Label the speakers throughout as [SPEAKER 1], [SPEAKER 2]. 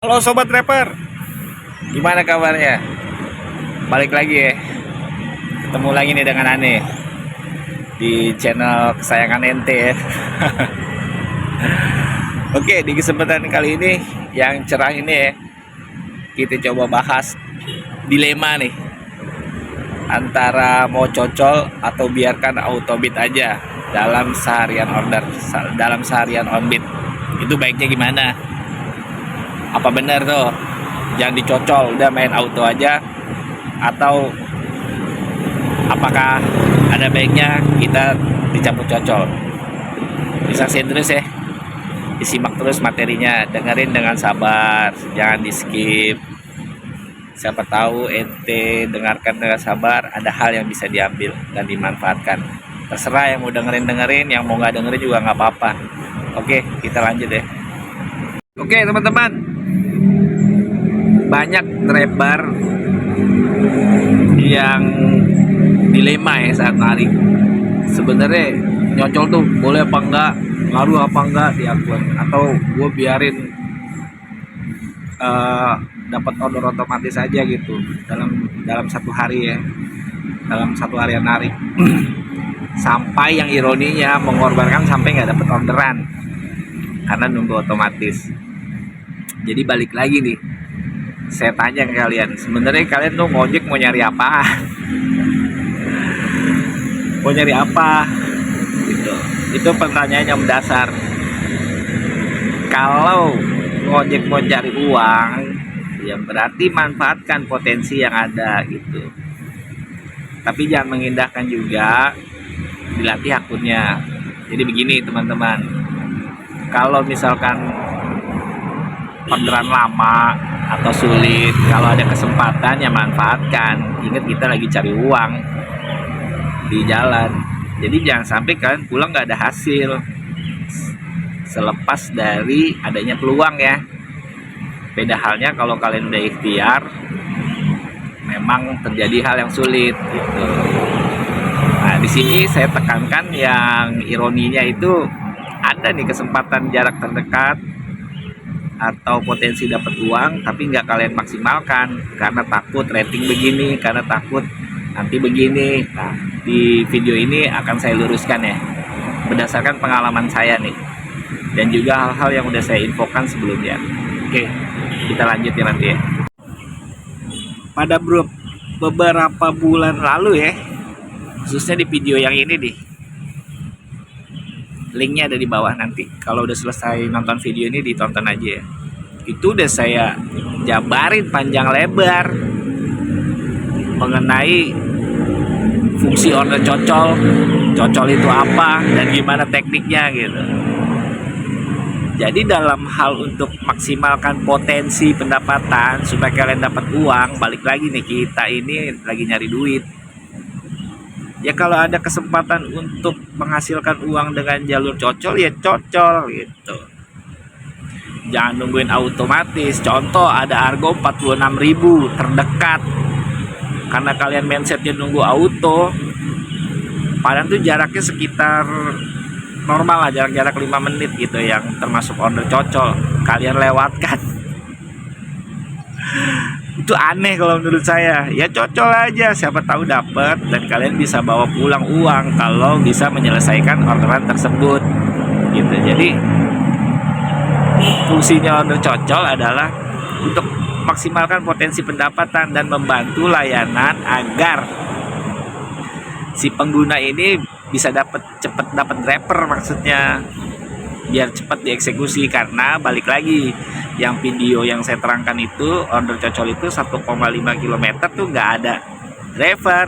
[SPEAKER 1] Halo Sobat Rapper, gimana kabarnya? Balik lagi ya, ketemu lagi nih dengan Ane di channel kesayangan ente ya. Oke, di kesempatan kali ini yang cerah ini ya, kita coba bahas dilema nih antara mau cocol atau biarkan autobit aja dalam seharian order, dalam seharian on beat. Itu baiknya gimana? Apa benar tuh jangan dicocol, udah main auto aja, atau apakah ada baiknya kita dicampur cocol? Disaksikan terus ya, disimak terus materinya, dengerin dengan sabar, jangan di skip. Siapa tahu ente dengarkan dengan sabar, ada hal yang bisa diambil dan dimanfaatkan. Terserah yang mau dengerin, yang mau nggak dengerin juga nggak apa-apa. Oke, kita lanjut ya. Oke teman-teman, banyak driver yang dilema ya saat narik. Sebenarnya nyocol tuh boleh apa enggak, ngaruh apa enggak di akun, atau gue biarin dapat order otomatis aja gitu dalam satu hari ya, dalam satu harian narik. Sampai yang ironinya mengorbankan sampai nggak dapat orderan karena nunggu otomatis. Jadi balik lagi nih, saya tanya ke kalian, sebenarnya kalian tuh ngojek mau nyari apa? Mau nyari apa? Gitu. Itu pertanyaan yang mendasar. Kalau ngojek mau cari uang, ya berarti manfaatkan potensi yang ada gitu. Tapi jangan mengindahkan juga, dilatih akunnya. Jadi begini teman-teman, kalau misalkan orderan lama atau sulit, kalau ada kesempatan ya manfaatkan. Ingat kita lagi cari uang di jalan, jadi jangan sampai kalian pulang nggak ada hasil selepas dari adanya peluang ya. Beda halnya kalau kalian udah ikhtiar, memang terjadi hal yang sulit gitu. Nah di sini saya tekankan yang ironinya itu, ada nih kesempatan jarak terdekat atau potensi dapat uang tapi nggak kalian maksimalkan karena takut rating begini, karena takut nanti begini. Nah di video ini akan saya luruskan ya, berdasarkan pengalaman saya nih, dan juga hal-hal yang udah saya infokan sebelumnya. Oke, kita lanjut ya nanti ya. Pada beberapa bulan lalu ya, khususnya di video yang ini nih, linknya ada di bawah, nanti kalau udah selesai nonton video ini ditonton aja ya. Itu udah saya jabarin panjang lebar mengenai fungsi order cocol itu apa dan gimana tekniknya gitu. Jadi dalam hal untuk maksimalkan potensi pendapatan supaya kalian dapat uang, balik lagi nih, kita ini lagi nyari duit. Ya kalau ada kesempatan untuk menghasilkan uang dengan jalur cocol, ya cocol gitu. Jangan nungguin otomatis. Contoh, ada Argo 46.000 terdekat. Karena kalian mindsetnya nunggu auto, padahal tuh jaraknya sekitar normal lah, jarak-jarak 5 menit gitu yang termasuk order cocol, kalian lewatkan. Itu aneh kalau menurut saya. Ya cocol aja, siapa tahu dapat dan kalian bisa bawa pulang uang kalau bisa menyelesaikan orderan tersebut gitu. Jadi fungsinya order cocol adalah untuk maksimalkan potensi pendapatan dan membantu layanan agar si pengguna ini bisa cepat dapat driver, maksudnya biar cepat dieksekusi. Karena balik lagi, yang video yang saya terangkan itu, order cocol itu 1,5 km tuh nggak ada driver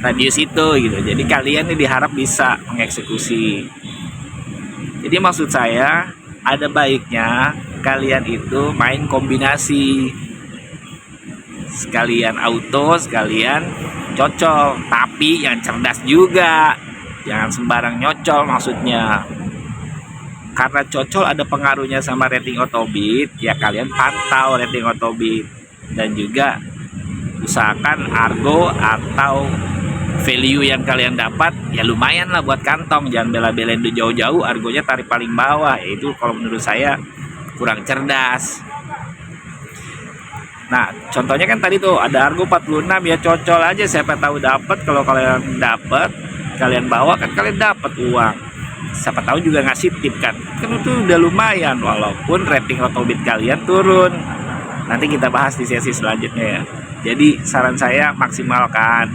[SPEAKER 1] radius itu gitu. Jadi kalian ini diharap bisa mengeksekusi. Jadi maksud saya, ada baiknya kalian itu main kombinasi, sekalian auto, sekalian cocol, tapi yang cerdas juga, jangan sembarang nyocol maksudnya. Karena cocol ada pengaruhnya sama rating autobit, ya kalian pantau rating autobit, dan juga usahakan Argo atau value yang kalian dapat ya lumayan lah buat kantong. Jangan bela-belain jauh-jauh, Argonya tarik paling bawah. Itu kalau menurut saya kurang cerdas. Nah, contohnya kan tadi tuh ada Argo 46 ya, cocol aja, siapa tahu dapat. Kalau kalian dapat, kalian bawa kan kalian dapat uang. Siapa tahu juga ngasih tip kan. Kan itu udah lumayan walaupun rating otobit kalian turun. Nanti kita bahas di sesi selanjutnya ya. Jadi saran saya maksimalkan.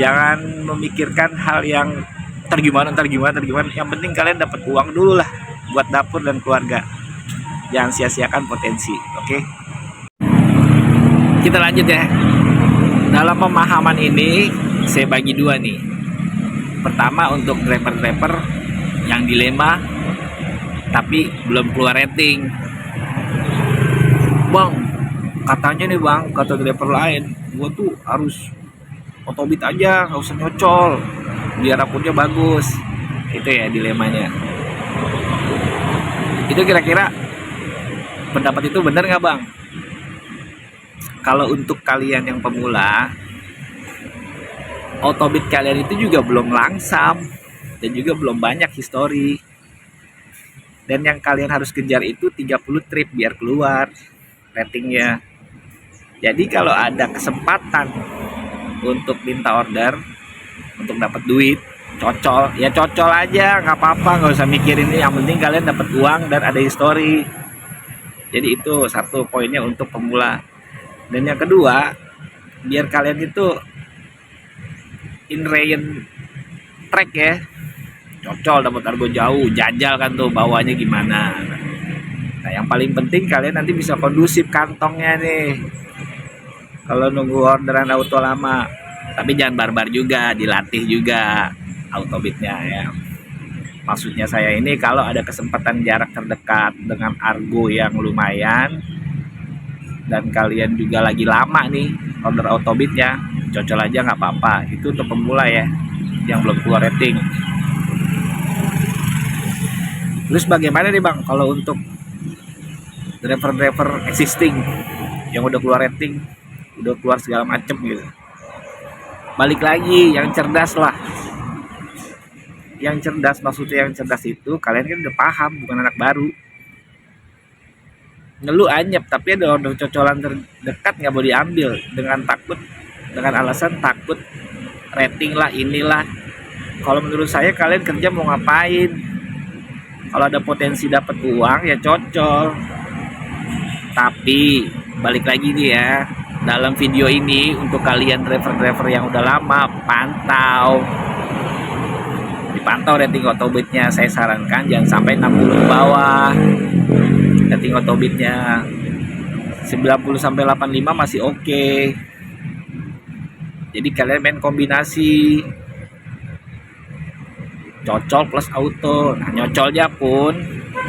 [SPEAKER 1] Jangan memikirkan hal yang ntar gimana. Yang penting kalian dapat uang dulu lah buat dapur dan keluarga. Jangan sia-siakan potensi, oke? Kita lanjut ya. Dalam pemahaman ini saya bagi dua nih. Pertama untuk driver-driver yang dilema tapi belum keluar rating. Bang, katanya nih bang, kata driver lain, gua tuh harus otobit aja, nggak usah nyocol, biar akunnya bagus. Itu ya dilemanya. Itu kira-kira pendapat itu benar nggak bang? Kalau untuk kalian yang pemula, otobit kalian itu juga belum langsam dan juga belum banyak histori. Dan yang kalian harus kejar itu 30 trip biar keluar ratingnya. Jadi kalau ada kesempatan untuk minta order, untuk dapat duit, cocol, ya cocol aja, nggak apa-apa, nggak usah mikirin ini. Yang penting kalian dapat uang dan ada histori. Jadi itu satu poinnya untuk pemula. Dan yang kedua, biar kalian itu in rain track ya, cocol dapat argo jauh, jajal kan tuh bawanya gimana. Nah yang paling penting kalian nanti bisa kondusif kantongnya nih kalau nunggu orderan auto lama. Tapi jangan barbar juga, dilatih juga autobitnya ya. Maksudnya saya ini kalau ada kesempatan jarak terdekat dengan argo yang lumayan dan kalian juga lagi lama nih order autobitnya, cocol aja nggak apa-apa. Itu untuk pemula ya, yang belum keluar rating. Terus bagaimana nih bang kalau untuk driver-driver existing yang udah keluar rating, udah keluar segala macem gitu? Balik lagi, yang cerdas lah. Yang cerdas, maksudnya yang cerdas itu kalian kan udah paham, bukan anak baru. Ngeluh anyep tapi ada order cocolan terdekat nggak mau diambil dengan alasan takut rating lah, inilah. Kalau menurut saya kalian kerja mau ngapain? Kalau ada potensi dapat uang ya cocol. Tapi balik lagi nih ya, dalam video ini untuk kalian driver-driver yang udah lama, dipantau rating otobitnya. Saya sarankan jangan sampai 60 ke bawah rating otobitnya. 90 sampai 85 masih oke. Jadi kalian main kombinasi cocol plus auto. Nah nyocolnya pun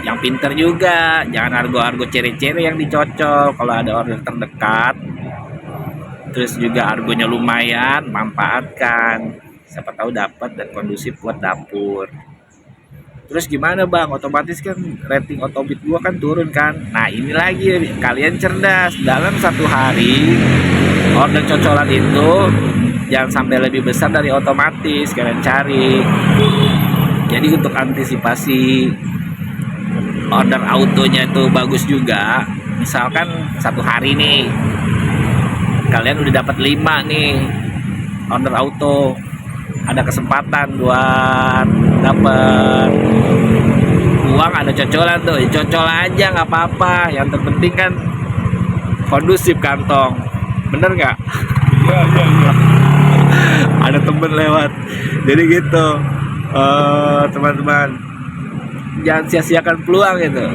[SPEAKER 1] yang pinter juga, jangan argo-argo cere-cere yang dicocol. Kalau ada order terdekat terus juga argonya lumayan, manfaatkan, siapa tahu dapat dan kondusif buat dapur. Terus gimana bang, otomatis kan rating otobit gua kan turun kan. Nah ini lagi kalian cerdas, dalam satu hari order cocolan itu jangan sampai lebih besar dari otomatis kalian cari. Jadi untuk antisipasi order autonya itu bagus juga, misalkan satu hari nih kalian udah dapat 5 nih order auto, ada kesempatan buat dapat uang, ada cocolan tuh, cocol aja nggak apa-apa. Yang terpenting kan kondusif kantong, bener nggak? Iya. Ada temen lewat, jadi gitu. Teman-teman jangan sia-siakan peluang gitu.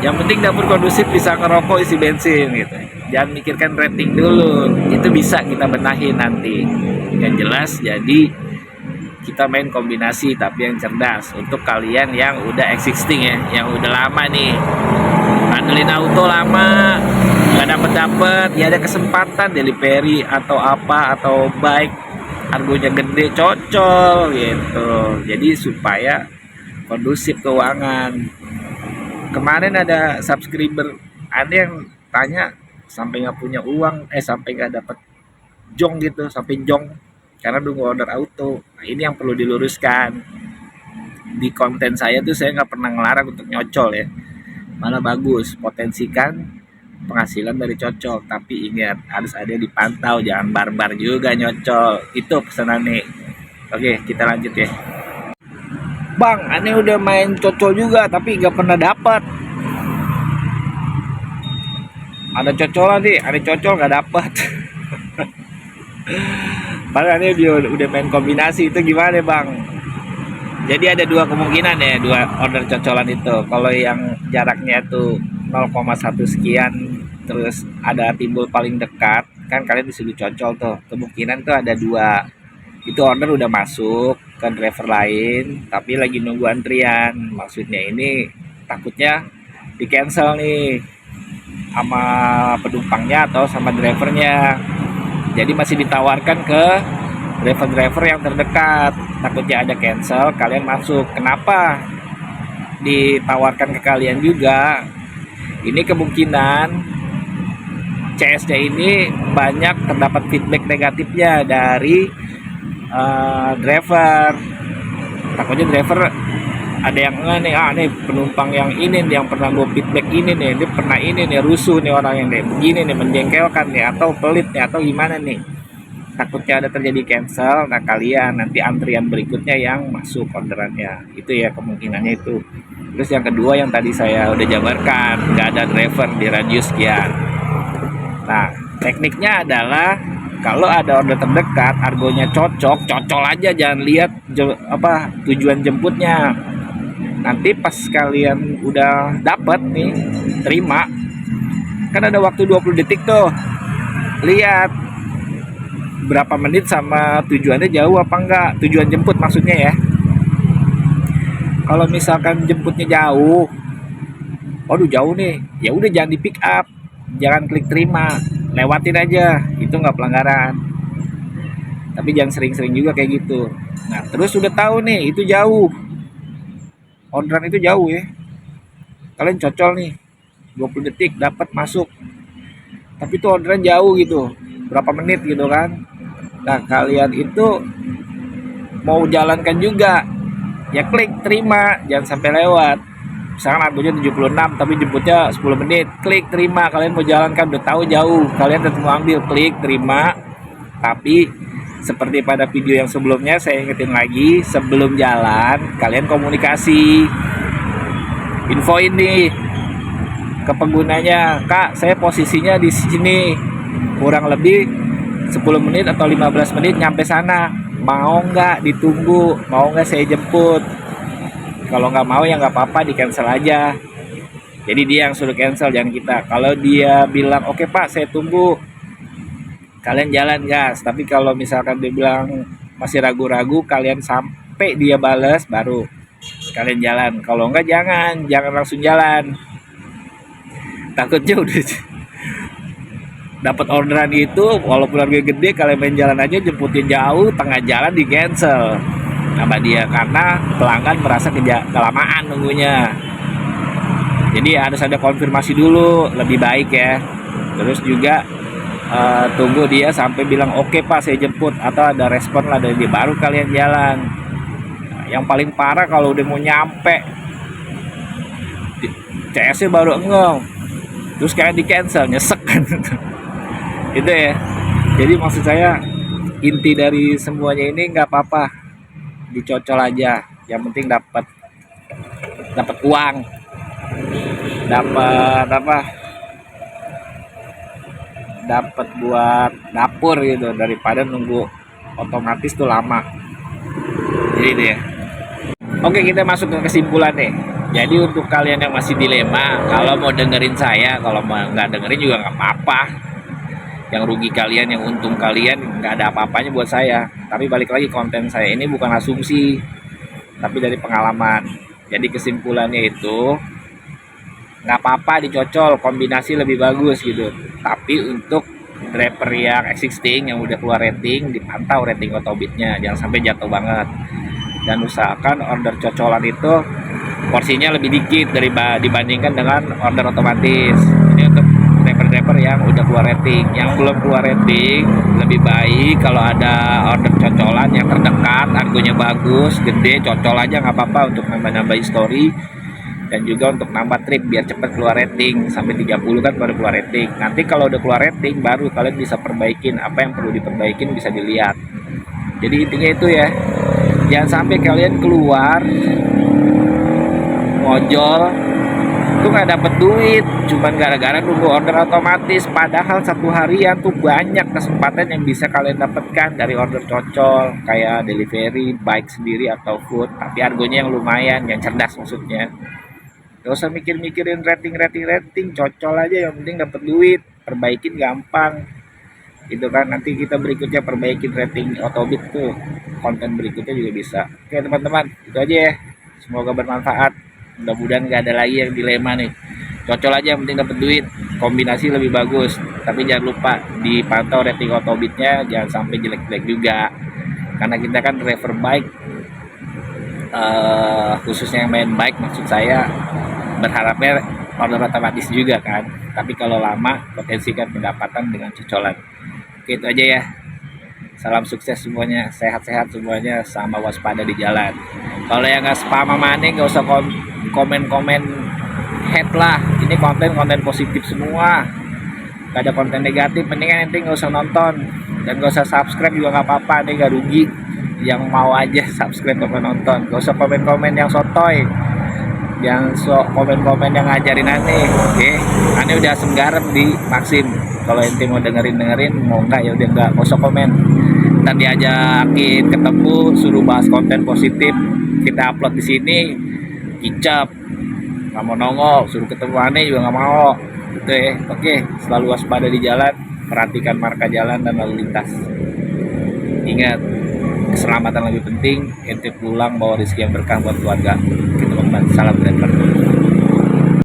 [SPEAKER 1] Yang penting dapur kondusif, bisa ngerokok, isi bensin gitu. Jangan mikirkan rating dulu, itu bisa kita benahin nanti. Yang jelas jadi kita main kombinasi tapi yang cerdas. Untuk kalian yang udah existing ya, yang udah lama nih ngandelin auto lama nggak dapet ya ada kesempatan delivery atau apa atau bike argonya gede, cocol gitu. Jadi supaya kondusif keuangan. Kemarin ada subscriber ada yang tanya sampai nggak punya uang, sampai nggak dapat jong gitu, sampai jong karena nunggu order auto. Nah ini yang perlu diluruskan. Di konten saya tuh saya nggak pernah ngelarang untuk nyocol ya, malah bagus, potensikan penghasilan dari cocol. Tapi ingat, harus ada yang dipantau, jangan barbar juga nyocol. Itu pesanan nih. Oke, kita lanjut ya. Bang, aneh udah main cocol juga tapi nggak pernah dapat. Ada cocolan nih, ada cocol nggak dapat. Padahal ini dia udah main kombinasi, itu gimana bang? Jadi ada dua kemungkinan ya, dua order cocolan itu. Kalau yang jaraknya tuh 0,1 sekian, terus ada timbul paling dekat, kan kalian disuruh cocol tuh. Kemungkinan tuh ada dua. Itu order udah masuk ke driver lain, tapi lagi nunggu antrian. Maksudnya ini takutnya di cancel nih sama penumpangnya atau sama drivernya. Jadi masih ditawarkan ke driver-driver yang terdekat. Takutnya ada cancel, kalian masuk. Kenapa ditawarkan ke kalian juga? Ini kemungkinan CSD ini banyak terdapat feedback negatifnya dari driver. Takutnya driver ada yang nih, nih penumpang yang ini nih, yang pernah gue feedback ini nih, dia pernah ini nih, rusuh nih orang yang nih, begini nih, menjengkelkan nih, atau pelit nih, atau gimana nih. Takutnya ada terjadi cancel, nah kalian nanti antrian berikutnya yang masuk orderannya. Itu ya kemungkinannya itu. Terus yang kedua yang tadi saya udah jabarkan, nggak ada driver di radius sekian. Nah, tekniknya adalah kalau ada order terdekat, argonya cocol aja, jangan lihat tujuan jemputnya. Nanti pas kalian udah dapat nih, terima, kan ada waktu 20 detik tuh, lihat berapa menit sama tujuannya jauh apa enggak, tujuan jemput maksudnya ya. Kalau misalkan jemputnya jauh, waduh jauh nih, ya udah jangan di pick up, jangan klik terima, lewatin aja, itu nggak pelanggaran. Tapi jangan sering-sering juga kayak gitu. Nah terus udah tahu nih itu jauh, orderan itu jauh ya, kalian cocol nih 20 detik dapat masuk, tapi itu orderan jauh gitu, berapa menit gitu kan. Nah kalian itu mau jalankan juga ya, klik terima, jangan sampai lewat. Misalkan harganya 76 tapi jemputnya 10 menit, klik terima. Kalian mau jalankan, udah tahu jauh, kalian tetap mau ambil, klik terima. Tapi seperti pada video yang sebelumnya, saya ingetin lagi, sebelum jalan kalian komunikasi, infoin nih ke penggunanya, kak saya posisinya di sini, kurang lebih 10 menit atau 15 menit nyampe sana, mau nggak ditunggu, mau nggak saya jemput. Kalau nggak mau ya nggak apa-apa, di cancel aja. Jadi dia yang suruh cancel, jangan kita. Kalau dia bilang oke pak saya tunggu, kalian jalan gas. Tapi kalau misalkan dia bilang masih ragu-ragu, kalian sampai dia balas baru kalian jalan. Kalau enggak jangan langsung jalan, takutnya udah dapat orderan itu walaupun harga gede, kalian main jalan aja, jemputin jauh, tengah jalan di cancel sama dia karena pelanggan merasa kelamaan nunggunya. Jadi harus ada konfirmasi dulu, lebih baik ya. Terus juga tunggu dia sampai bilang oke pak saya jemput, atau ada respon lah dari dia, baru kalian jalan. Nah, yang paling parah kalau udah mau nyampe CS-nya baru engong, terus kayak di cancel, nyesek kan. Itu ya. Jadi maksud saya, inti dari semuanya ini nggak apa-apa dicocol aja, yang penting dapat uang, dapat buat dapur gitu, daripada nunggu otomatis tuh lama. Jadi itu ya. Oke, kita masuk ke kesimpulan nih. Jadi untuk kalian yang masih dilema, kalau mau dengerin saya, kalau mau nggak dengerin juga nggak apa-apa. Yang rugi kalian, yang untung kalian, nggak ada apa-apanya buat saya. Tapi balik lagi, konten saya ini bukan asumsi, tapi dari pengalaman. Jadi kesimpulannya itu nggak apa-apa dicocol, kombinasi lebih bagus gitu. Tapi untuk driver yang existing yang udah keluar rating, dipantau rating otobitnya, jangan sampai jatuh banget. Dan usahakan order cocolan itu porsinya lebih dikit dibandingkan dengan order otomatis. Ini untuk driver-driver yang udah keluar rating. Yang belum keluar rating, lebih baik kalau ada order cocolan yang terdekat, harganya bagus, gede, cocol aja nggak apa-apa untuk nambah-nambah story. Dan juga untuk nambah trip biar cepat keluar rating, sampai 30 kan baru keluar rating. Nanti kalau udah keluar rating baru kalian bisa perbaikin apa yang perlu diperbaikin, bisa dilihat. Jadi intinya itu ya, jangan sampai kalian keluar ngojol tuh nggak dapet duit cuman gara-gara nunggu order otomatis, padahal satu harian tuh banyak kesempatan yang bisa kalian dapatkan dari order cocol kayak delivery, bike sendiri atau food, tapi harganya yang lumayan, yang cerdas maksudnya. Gak usah mikir-mikirin rating, cocol aja, yang penting dapat duit, perbaikin gampang gitu kan. Nanti kita berikutnya perbaikin rating Otobit tuh, konten berikutnya juga bisa. Oke teman-teman, itu aja ya, semoga bermanfaat. Mudah-mudahan gak ada lagi yang dilema nih, cocol aja yang penting dapat duit, kombinasi lebih bagus. Tapi jangan lupa dipantau rating Otobitnya, jangan sampai jelek-jelek juga, karena kita kan driver bike, khususnya yang main bike maksud saya, berharapnya order otomatis juga kan. Tapi kalau lama potensikan pendapatan dengan cocolan. Oke, itu aja ya, salam sukses semuanya, sehat-sehat semuanya, sama waspada di jalan. Kalau yang nggak spam sama aneh, nggak usah komen-komen hate lah. Ini konten positif semua, nggak ada konten negatif. Mendingan nanti nggak usah nonton dan nggak usah subscribe juga nggak apa-apa, nih nggak rugi. Yang mau aja subscribe atau nonton, nggak usah komen-komen yang sotoy, yang komen-komen yang ngajarin aneh. Oke, aneh udah asam garam di Maxim. Kalau ente mau dengerin, mau enggak ya udah enggak usah komen. Ntar diajakin ketemu, suruh bahas konten positif, kita upload di sini, kicap, nggak mau nongol, suruh ketemu aneh juga nggak mau. Gitu ya. Oke, selalu waspada di jalan, perhatikan marka jalan dan lalu lintas. Ingat, keselamatan lebih penting. Ente pulang bawa rezeki yang berkah buat keluarga. Oke teman-teman, salam driver.